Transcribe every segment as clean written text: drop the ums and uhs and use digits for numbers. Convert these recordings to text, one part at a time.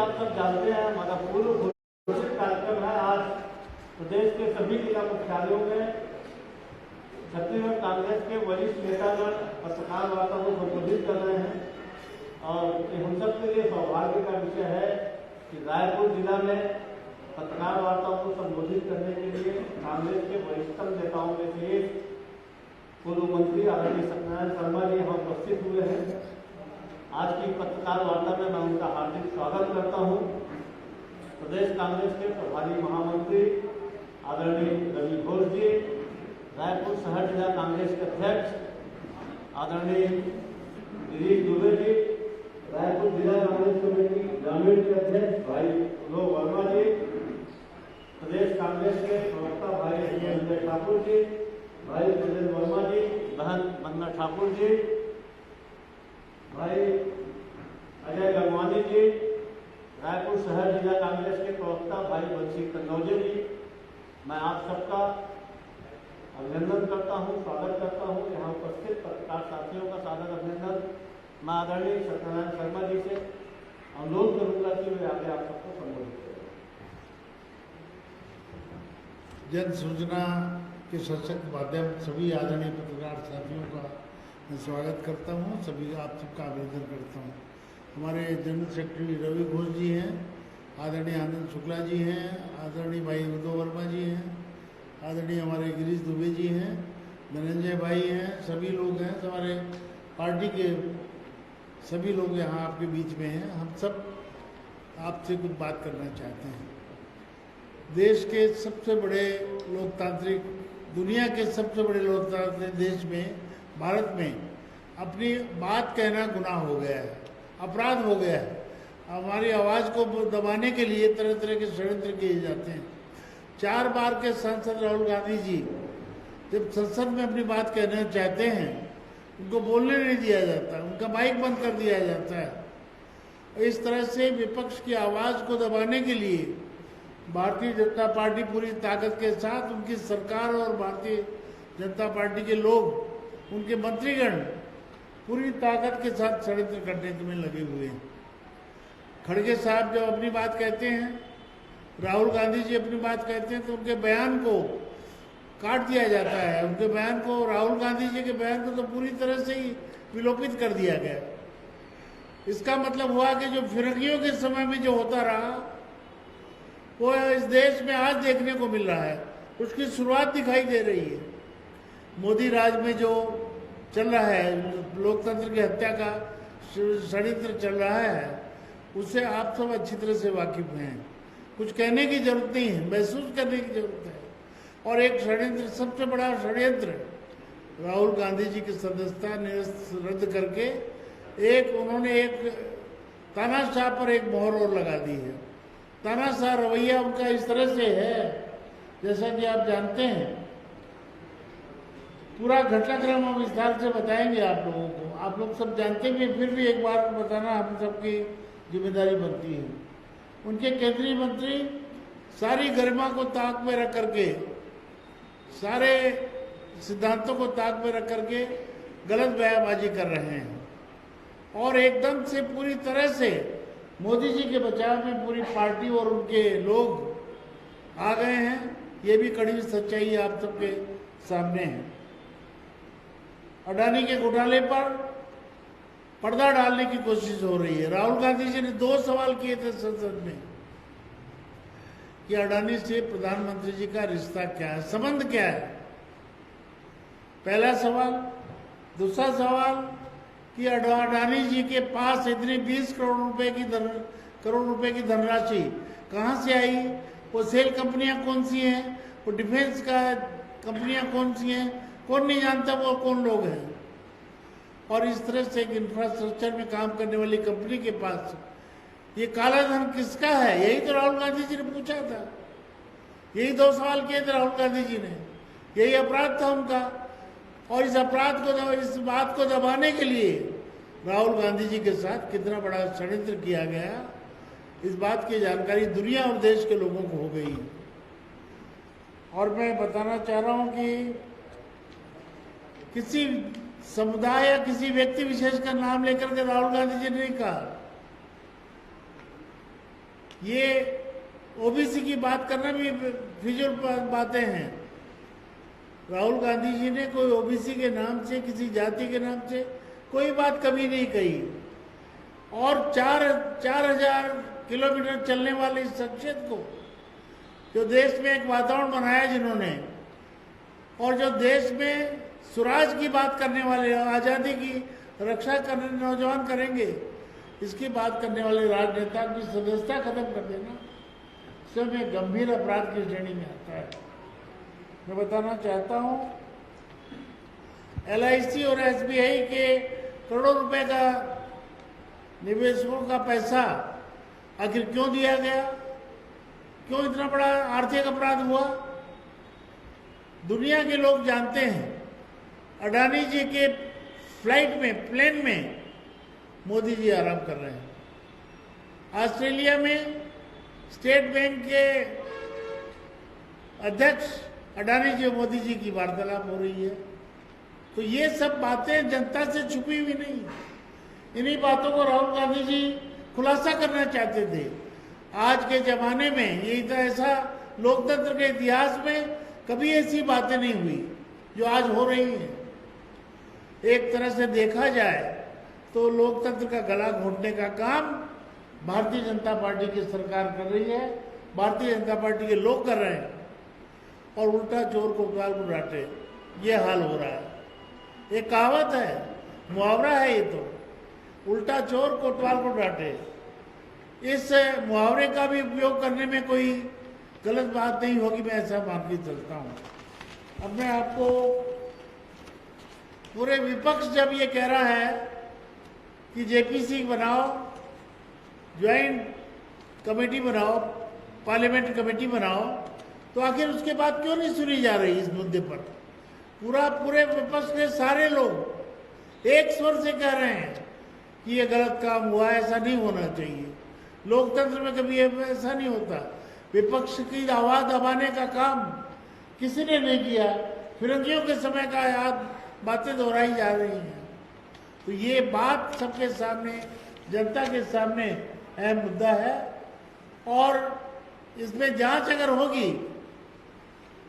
आप सब जानते हैं, हमारा पूर्व घोषित कार्यक्रम है। आज प्रदेश के सभी जिला मुख्यालयों में छत्तीसगढ़ कांग्रेस के वरिष्ठ नेतागण पत्रकार वार्ता को संबोधित कर रहे हैं और हम सब के लिए सौभाग्य का विषय है कि रायपुर जिला में पत्रकार वार्ताओं को संबोधित करने के लिए कांग्रेस के वरिष्ठतम नेताओं में से एक पूर्व मंत्री आदरणीय सत्यनारायण शर्मा जी यहाँ उपस्थित हुए हैं। आज की पत्रकार वार्ता में मैं उनका हार्दिक स्वागत करता हूँ। प्रदेश कांग्रेस के प्रभारी महामंत्री आदरणीय रवि घोष जी, रायपुर शहर जिला कांग्रेस के अध्यक्ष आदरणीय गिरीश दुबे जी, रायपुर जिला कांग्रेस कमेटी ग्रामीण के अध्यक्ष भाई लोक वर्मा जी, प्रदेश कांग्रेस के प्रवक्ता भाई संजय ठाकुर जी, भाई सुरेंद्र वर्मा जी, बहन वंदना ठाकुर जी, भाई अजय गंगवानी जी, रायपुर शहर जिला कांग्रेस के प्रवक्ता भाई बंसी कन्नौजे जी, मैं आप सबका अभिनंदन करता हूं, स्वागत करता हूं। यहाँ उपस्थित पत्रकार साथियों का सादर अभिनंदन। मैं आदरणीय सत्यनारायण शर्मा जी से अनुरोध करूंगा कि वे आगे आप सबको संबोधित करें। जन सूचना के सशक्त माध्यम सभी आदरणीय पत्रकार साथियों का मैं स्वागत करता हूं, सभी आप सबका अभिनंदन करता हूं। हमारे जनरल सेक्रेटरी रवि घोष जी हैं, आदरणीय आनंद शुक्ला जी हैं, आदरणीय भाई उदय वर्मा जी हैं, आदरणीय हमारे गिरीश दुबे जी हैं, धनंजय भाई हैं, सभी लोग हैं, हमारे पार्टी के सभी लोग यहाँ आपके बीच में हैं। हम सब आपसे कुछ बात करना चाहते हैं। देश के सबसे बड़े लोकतांत्रिक, दुनिया के सबसे बड़े लोकतांत्रिक देश में, भारत में अपनी बात कहना गुनाह हो गया है, अपराध हो गया है। हमारी आवाज़ को दबाने के लिए तरह तरह के षड्यंत्र किए जाते हैं। 4 बार के सांसद राहुल गांधी जी जब संसद में अपनी बात कहना चाहते हैं, उनको बोलने नहीं दिया जाता, उनका माइक बंद कर दिया जाता है। इस तरह से विपक्ष की आवाज़ को दबाने के लिए भारतीय जनता पार्टी पूरी ताकत के साथ, उनकी सरकार और भारतीय जनता पार्टी के लोग, उनके मंत्रीगण पूरी ताकत के साथ षड्यंत्र करने में लगे हुए हैं। खड़गे साहब जब अपनी बात कहते हैं, राहुल गांधी जी अपनी बात कहते हैं, तो उनके बयान को काट दिया जाता है। उनके बयान को, राहुल गांधी जी के बयान को तो पूरी तरह से ही विलोपित कर दिया गया। इसका मतलब हुआ कि जो फिरंगियों के समय में जो होता रहा वो इस देश में आज देखने को मिल रहा है, उसकी शुरुआत दिखाई दे रही है। मोदी राज में जो चल रहा है, लोकतंत्र की हत्या का षड्यंत्र चल रहा है, उससे आप सब अच्छी तरह से वाकिफ हैं। कुछ कहने की जरूरत नहीं है, महसूस करने की जरूरत है। और एक षड्यंत्र, सबसे बड़ा षड्यंत्र, राहुल गांधी जी की सदस्यता रद्द करके उन्होंने एक तानाशाह पर एक मोहर और लगा दी है। तानाशाह रवैया उनका इस तरह से है, जैसा कि आप जानते हैं। पूरा घटनाक्रम हम विस्तार से बताएंगे आप लोगों को, आप लोग सब जानते भी, फिर भी एक बार बताना हम सबकी जिम्मेदारी बनती है। उनके केंद्रीय मंत्री सारी गरिमा को ताक में रख करके, सारे सिद्धांतों को ताक में रख करके गलत बयानबाजी कर रहे हैं और एकदम से पूरी तरह से मोदी जी के बचाव में पूरी पार्टी और उनके लोग आ गए हैं। ये भी कड़ी सच्चाई आप सबके सामने है। अडानी के घोटाले पर पर्दा डालने की कोशिश हो रही है। राहुल गांधी जी ने 2 सवाल किए थे संसद में कि अडानी से प्रधानमंत्री जी का रिश्ता क्या है, संबंध क्या है, पहला सवाल। दूसरा सवाल कि अडानी जी के पास इतनी 20 करोड़ रुपए की धनराशि कहां से आई, वो सेल कंपनियां कौन सी हैं, वो डिफेंस का कंपनियां कौन सी हैं, कौन नहीं जानता वो कौन लोग हैं। और इस तरह से एक इंफ्रास्ट्रक्चर में काम करने वाली कंपनी के पास ये काला धन किसका है, यही तो राहुल गांधी जी ने पूछा था। यही 2 सवाल किए थे राहुल गांधी जी ने, यही अपराध था उनका। और इस अपराध को, इस बात को दबाने के लिए राहुल गांधी जी के साथ कितना बड़ा षड्यंत्र किया गया, इस बात की जानकारी दुनिया और देश के लोगों को हो गई। और मैं बताना चाह रहा हूं कि किसी समुदाय या किसी व्यक्ति विशेष का नाम लेकर के राहुल गांधी जी ने नहीं कहा। ये ओबीसी की बात करना भी फिजूल बातें हैं। राहुल गांधी जी ने कोई ओबीसी के नाम से, किसी जाति के नाम से कोई बात कभी नहीं कही। और 4,000 किलोमीटर चलने वाले इस शख्सियत को, जो देश में एक वातावरण बनाया जिन्होंने, और जो देश में स्वराज की बात करने वाले, आज़ादी की रक्षा करने नौजवान करेंगे, इसकी बात करने वाले राजनेता की सदस्यता खत्म कर देना स्वयं गंभीर अपराध की श्रेणी में आता है। मैं बताना चाहता हूं, LIC और SBI के करोड़ों रुपए का निवेशकों का पैसा आखिर क्यों दिया गया? क्यों इतना बड़ा आर्थिक अपराध हुआ? दुनिया के लोग जानते हैं। अडानी जी के फ्लाइट में, प्लेन में मोदी जी आराम कर रहे हैं। ऑस्ट्रेलिया में स्टेट बैंक के अध्यक्ष अडानी जी, मोदी जी की वार्तालाप हो रही है। तो ये सब बातें जनता से छुपी हुई नहीं। इन्हीं बातों को राहुल गांधी जी खुलासा करना चाहते थे। आज के जमाने में ये ऐसा लोकतंत्र के इतिहास में कभी ऐसी बातें नहीं हुई जो आज हो रही हैं। एक तरह से देखा जाए तो लोकतंत्र का गला घोटने का काम भारतीय जनता पार्टी की सरकार कर रही है, भारतीय जनता पार्टी के लोग कर रहे हैं, और उल्टा चोर कोतवाल को डांटे, ये हाल हो रहा है। एक कहावत है, मुहावरा है ये तो, उल्टा चोर कोतवाल को डांटे। इस मुहावरे का भी उपयोग करने में कोई गलत बात नहीं होगी, मैं ऐसा मान के चलता हूँ। अब मैं आपको पूरे विपक्ष जब ये कह रहा है कि JPC बनाओ, ज्वाइंट कमेटी बनाओ, पार्लियामेंट कमेटी बनाओ, तो आखिर उसके बाद क्यों नहीं सुनी जा रही इस मुद्दे पर? पूरे विपक्ष के सारे लोग एक स्वर से कह रहे हैं कि ये गलत काम हुआ, ऐसा नहीं होना चाहिए। लोकतंत्र में कभी ऐसा नहीं होता। विपक्ष की आवाज दबाने का काम किसी ने नहीं किया। फिरंगियों के समय का याद बातें दोहराई जा रही हैं। तो ये बात सबके सामने, जनता के सामने अहम मुद्दा है, और इसमें जांच अगर होगी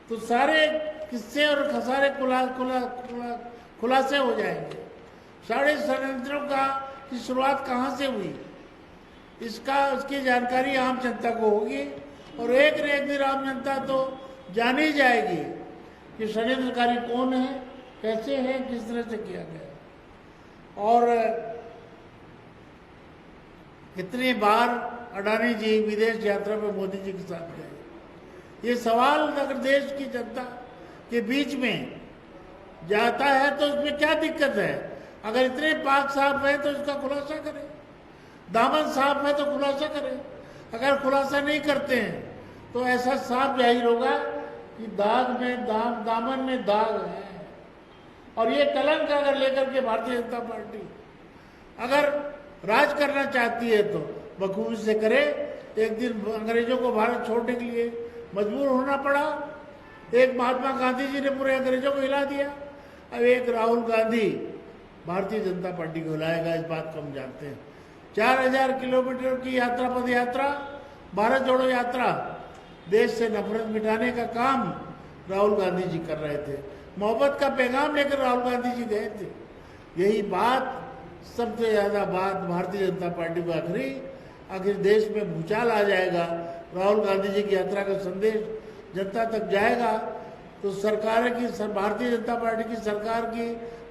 तो सारे किस्से और खसारे खुलासे हो जाएंगे। सारे षड्यंत्रों की शुरुआत कहाँ से हुई, उसकी जानकारी आम जनता को होगी, और एक न एक दिन आम जनता तो जान ही जाएगी कि षड्यंत्रकारी कौन है, कैसे है, किस तरह से किया गया। और कितनी बार अडानी जी विदेश यात्रा में मोदी जी के साथ गए। ये सवाल अगर देश की जनता के बीच में जाता है तो इसमें क्या दिक्कत है? अगर इतने पाक साफ है तो इसका खुलासा करें, दामन साफ है तो खुलासा करें। अगर खुलासा नहीं करते हैं तो ऐसा साफ जाहिर होगा कि दामन में दाग है। और ये कलंक अगर लेकर के भारतीय जनता पार्टी अगर राज करना चाहती है तो बखूबी से करे। एक दिन अंग्रेजों को भारत छोड़ने के लिए मजबूर होना पड़ा। एक महात्मा गांधी जी ने पूरे अंग्रेजों को हिला दिया। अब एक राहुल गांधी भारतीय जनता पार्टी को हिलाएगा, इस बात को हम जानते हैं। 4,000 किलोमीटर की यात्रा, पद यात्रा, भारत जोड़ो यात्रा, देश से नफरत मिटाने का काम राहुल गांधी जी कर रहे थे। मोहब्बत का पैगाम लेकर राहुल गांधी जी गए थे। यही बात सबसे ज्यादा बात भारतीय जनता पार्टी को आखिर देश में भूचाल आ जाएगा, राहुल गांधी जी की यात्रा का संदेश जनता तक जाएगा तो भारतीय जनता पार्टी की सरकार की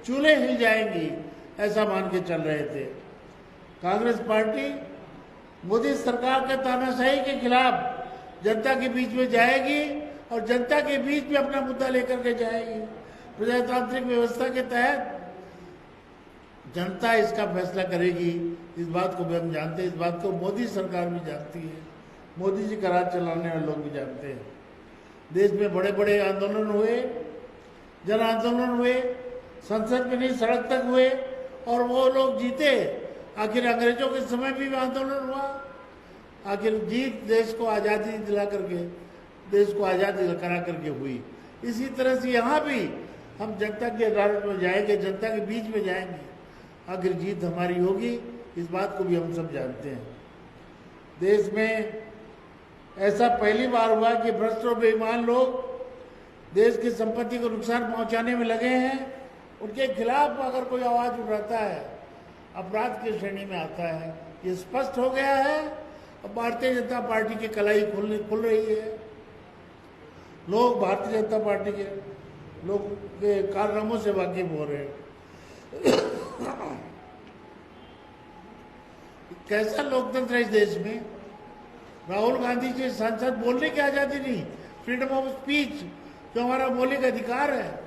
चूल्हे हिल जाएंगी, ऐसा मान के चल रहे थे। कांग्रेस पार्टी मोदी सरकार के तानाशाही के खिलाफ जनता के बीच में जाएगी और जनता के बीच में अपना मुद्दा लेकर के जाएगी। प्रजातांत्रिक व्यवस्था के तहत जनता इसका फैसला करेगी, इस बात को भी हम जानते हैं। इस बात को मोदी सरकार भी जानती है, मोदी जी का राज चलाने वाले लोग भी जानते हैं। देश में बड़े बड़े आंदोलन हुए, जन आंदोलन हुए, संसद में नहीं सड़क तक हुए, और वो लोग जीते। आखिर अंग्रेजों के समय भी आंदोलन हुआ, आखिर जीत देश को आज़ादी दिला करके, देश को आज़ादी करा करके हुई। इसी तरह से यहाँ भी हम जनता की अदालत में जाएंगे, जनता के बीच में जाएंगे, आखिर जीत हमारी होगी, इस बात को भी हम सब जानते हैं। देश में ऐसा पहली बार हुआ कि भ्रष्ट और बेईमान लोग देश की संपत्ति को नुकसान पहुंचाने में लगे हैं। उनके खिलाफ अगर कोई आवाज उठाता है, अपराध की श्रेणी में आता है। ये स्पष्ट हो गया है। अब भारतीय जनता पार्टी की कलाई खुल रही है। लोग भारतीय जनता पार्टी के लोग के कारनामों से वाकिफ हो रहे हैं। कैसा लोकतंत्र है इस देश में? राहुल गांधी जी सांसद बोलने की आजादी नहीं, फ्रीडम ऑफ स्पीच जो हमारा मौलिक अधिकार है,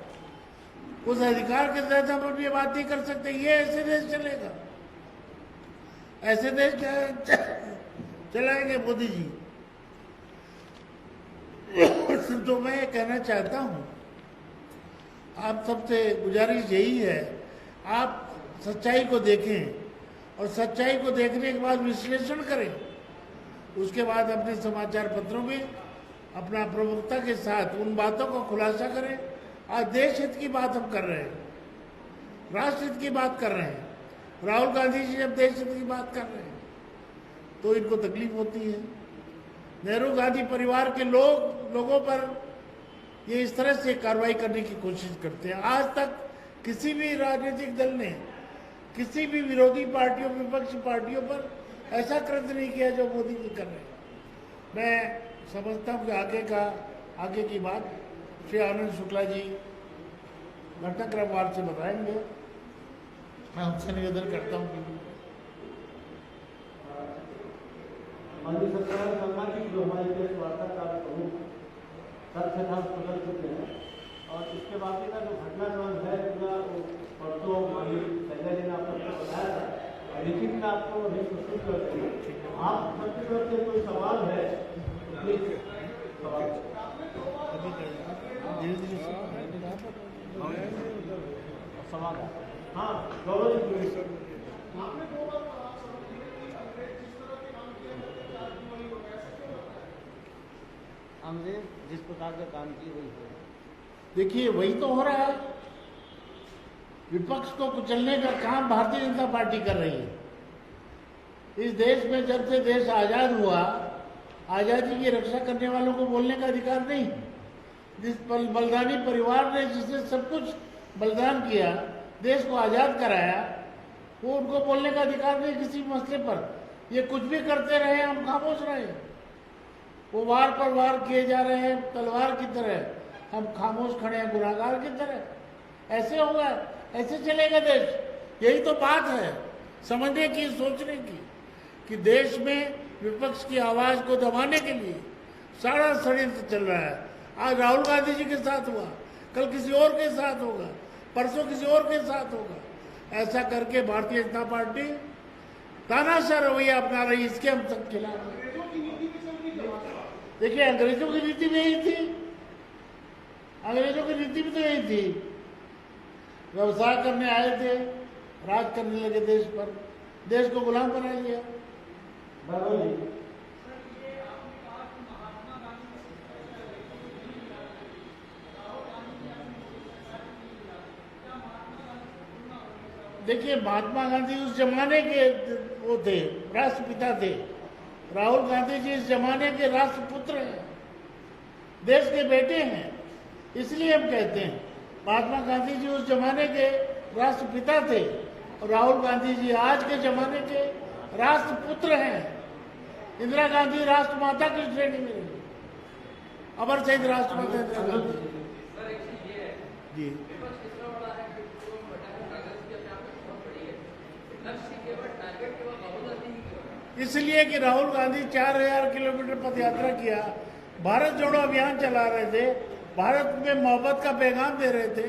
उस अधिकार के तहत हम अपनी बात नहीं कर सकते। ये ऐसे देश चलेगा? ऐसे देश चलाएंगे मोदी जी? तो मैं ये कहना चाहता हूं, आप सबसे गुजारिश यही है, आप सच्चाई को देखें और सच्चाई को देखने के बाद विश्लेषण करें। उसके बाद अपने समाचार पत्रों में अपना प्रमुखता के साथ उन बातों को खुलासा करें। आज देश हित की बात हम कर रहे हैं, राष्ट्र हित की बात कर रहे हैं। राहुल गांधी जी जब देश हित की बात कर रहे हैं तो इनको तकलीफ होती है। नेहरू गांधी परिवार के लोगों पर ये इस तरह से कार्रवाई करने की कोशिश करते हैं। आज तक किसी भी राजनीतिक दल ने किसी भी विरोधी पार्टियों, विपक्षी पार्टियों पर ऐसा कृत्य नहीं किया जो मोदी जी कर रहे हैं। मैं समझता हूँ कि आगे की बात श्री आनंद शुक्ला जी घटनाक्रमवार से बताएंगे। मैं उनसे निवेदन करता हूँ कि माननीय सरकार सामाजिक जो हमारी देश वार्ता का प्रमुख तथ्य था बदल चुके हैं और इसके बाकी का जो घटनाक्रम है पूरा परसों माननीय संजय जी ने आपको बताया था। लिखित में आपको अभी प्रस्तुत करते हैं। आप छत्तीसगढ़ से कोई सवाल है? सवाल है? हाँ, गौरव जी हमने जिस प्रकार का काम किए वही हो। देखिए, वही तो हो रहा है। विपक्ष को कुचलने का काम भारतीय जनता पार्टी कर रही है। इस देश में जब से देश आजाद हुआ, आजादी की रक्षा करने वालों को बोलने का अधिकार नहीं। जिस बलिदानी परिवार ने जिसने सब कुछ बलिदान किया, देश को आजाद कराया, वो उनको बोलने का अधिकार नहीं किसी मसले पर। ये कुछ भी करते रहे, हम खामोश रहे। वो वार पर वार किए जा रहे हैं तलवार की तरह, हम खामोश खड़े हैं गुनाहगार की तरह। ऐसे होगा, ऐसे चलेगा देश? यही तो बात है समझने की, सोचने की, कि देश में विपक्ष की आवाज को दबाने के लिए सारा षड्यंत्र चल रहा है। आज राहुल गांधी जी के साथ हुआ, कल किसी और के साथ होगा, परसों किसी और के साथ होगा। ऐसा करके भारतीय जनता पार्टी तानाशाह रवैया अपना रही, इसके हम सब खिलाफ हैं। देखिए, अंग्रेजों की नीति भी यही थी। अंग्रेजों की नीति भी तो यही थी। व्यवसाय करने आए थे, राज करने लगे देश पर, देश को गुलाम बना लिया। देखिए, महात्मा गांधी उस जमाने के वो थे, राष्ट्रपिता थे। राहुल गांधी जी इस जमाने के राष्ट्रपुत्र हैं, देश के बेटे हैं। इसलिए हम कहते हैं महात्मा गांधी जी उस जमाने के राष्ट्रपिता थे और राहुल गांधी जी आज के जमाने के राष्ट्रपुत्र हैं। इंदिरा गांधी राष्ट्रमाता की श्रेणी में रही, अमर शहीद राष्ट्रमाता इंदिरा गांधी जी। इसलिए कि राहुल गांधी 4000 किलोमीटर पद यात्रा किया, भारत जोड़ो अभियान चला रहे थे, भारत में मोहब्बत का पैगाम दे रहे थे,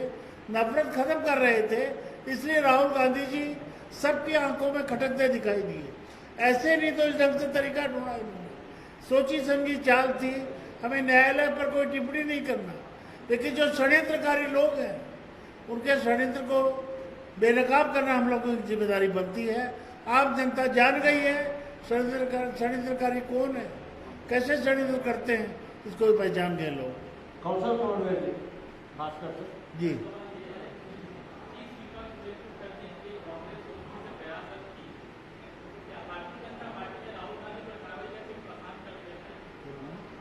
नफरत खत्म कर रहे थे। इसलिए राहुल गांधी जी सबकी आंखों में खटकते दिखाई दिए। ऐसे नहीं तो इस ढंग से तरीका ढूंढा इन्होंने। सोची समझी चाल थी, हमें न्यायालय पर कोई टिप्पणी नहीं करना, लेकिन जो षड्यंत्रकारी लोग हैं उनके षड्यंत्र को बेनकाब करना हम लोगों की जिम्मेदारी बनती है। आम जनता जान गई है षड्यंत्रकारी कौन है, कैसे षड्यंत्र करते हैं, इसको भी पहचान गए लोग। कौशल खासकर जी,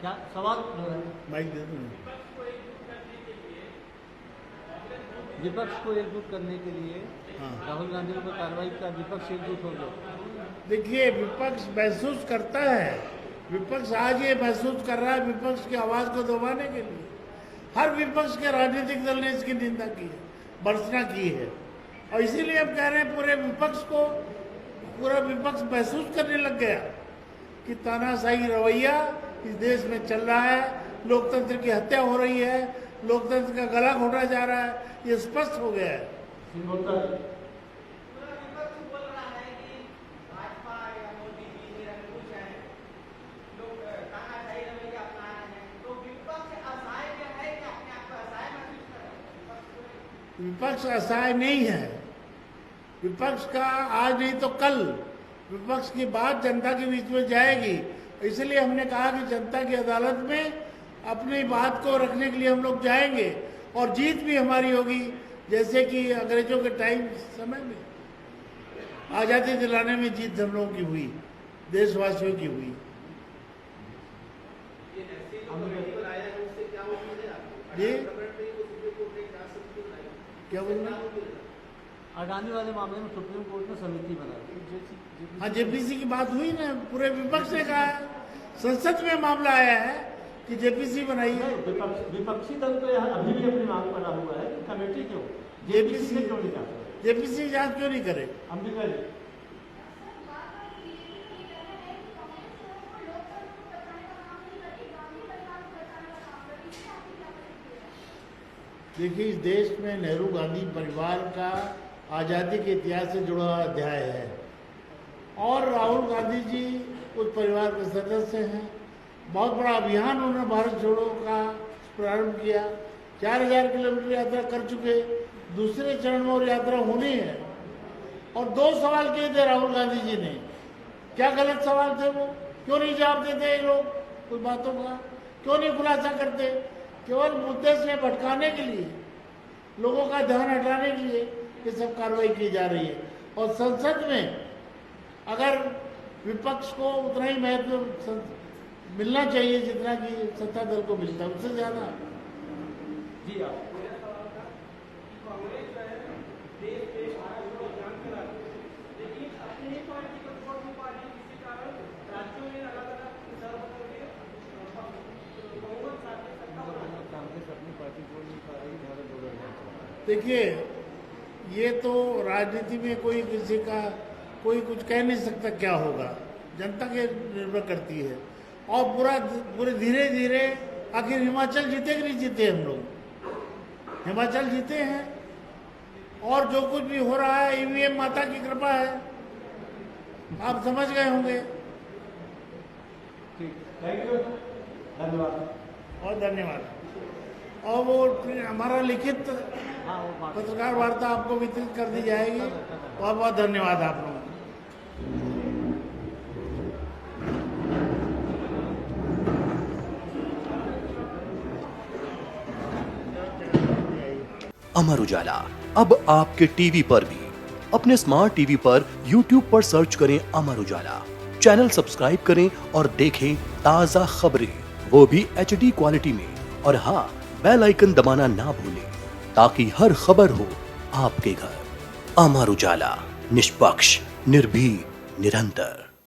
क्या सवाल दोहराएं? माइक दे दो। विपक्ष को एकजुट करने के लिए हाँ। राहुल गांधी पर कार्रवाई का विपक्ष एकजुट हो गया। देखिए, विपक्ष महसूस करता है, विपक्ष आज ये महसूस कर रहा है विपक्ष की आवाज को दबाने के लिए हर विपक्ष के राजनीतिक दल ने इसकी निंदा की है, भर्त्सना की है, और इसीलिए हम कह रहे हैं पूरा विपक्ष महसूस करने लग गया कि तानाशाही रवैया इस देश में चल रहा है, लोकतंत्र की हत्या हो रही है, लोकतंत्र का गला घोटा जा रहा है, ये स्पष्ट हो गया है। विपक्ष असहाय नहीं है। विपक्ष का आज नहीं तो कल विपक्ष की बात जनता के बीच में जाएगी, इसलिए हमने कहा कि जनता की अदालत में अपनी बात को रखने के लिए हम लोग जाएंगे और जीत भी हमारी होगी, जैसे कि अंग्रेजों के टाइम समय में आजादी दिलाने में जीत हम लोगों की हुई, देशवासियों की हुई। जी क्या बोलना? अडानी वाले मामले में सुप्रीम कोर्ट ने समिति बनाई। हाँ, जेपीसी की बात हुई ना, पूरे विपक्ष ने कहा, संसद में मामला आया है कि जेपीसी बनाइए। विपक्षी दल तो यहाँ अभी भी अपनी मांग करा हुआ है कि कमेटी क्यों, जेपीसी क्यों नहीं कर, जेपीसी जांच क्यों नहीं करे? हम भी करें। देखिए, इस देश में नेहरू गांधी परिवार का आज़ादी के इतिहास से जुड़ा अध्याय है और राहुल गांधी जी उस परिवार के सदस्य हैं। बहुत बड़ा अभियान उन्होंने भारत छोड़ो का प्रारंभ किया, 4000 किलोमीटर यात्रा कर चुके, दूसरे चरण में और यात्रा होनी है। और 2 सवाल किए थे राहुल गांधी जी ने, क्या गलत सवाल थे वो? क्यों नहीं जवाब देते ये लोग कुछ बातों का, क्यों नहीं खुलासा करते? केवल मुद्दे से भटकाने के लिए, लोगों का ध्यान हटाने के लिए ये सब कार्रवाई की जा रही है। और संसद में अगर विपक्ष को उतना ही महत्व मिलना चाहिए जितना कि सत्ता दल को मिलता है, उससे ज्यादा। जी आप देखिए, ये तो राजनीति में कोई किसी का कोई कुछ कह नहीं सकता क्या होगा, जनता के निर्भर करती है। और पूरे धीरे धीरे आखिर हिमाचल जीते कि नहीं जीते? हम लोग हिमाचल जीते हैं और जो कुछ भी हो रहा है ईवीएम माता की कृपा है, आप समझ गए होंगे। ठीक, थैंक यू, धन्यवाद। और धन्यवाद। और वो हमारा लिखित पत्रकार वार्ता आपको वितरित कर दी जाएगी। बहुत बहुत धन्यवाद आप लोगों को। अमर उजाला अब आपके टीवी पर भी। अपने स्मार्ट टीवी पर YouTube पर सर्च करें अमर उजाला, चैनल सब्सक्राइब करें और देखें ताजा खबरें, वो भी HD क्वालिटी में। और हाँ, बेल आइकन दबाना ना भूलें ताकि हर खबर हो आपके घर। अमर उजाला, निष्पक्ष, निर्भीक, निरंतर।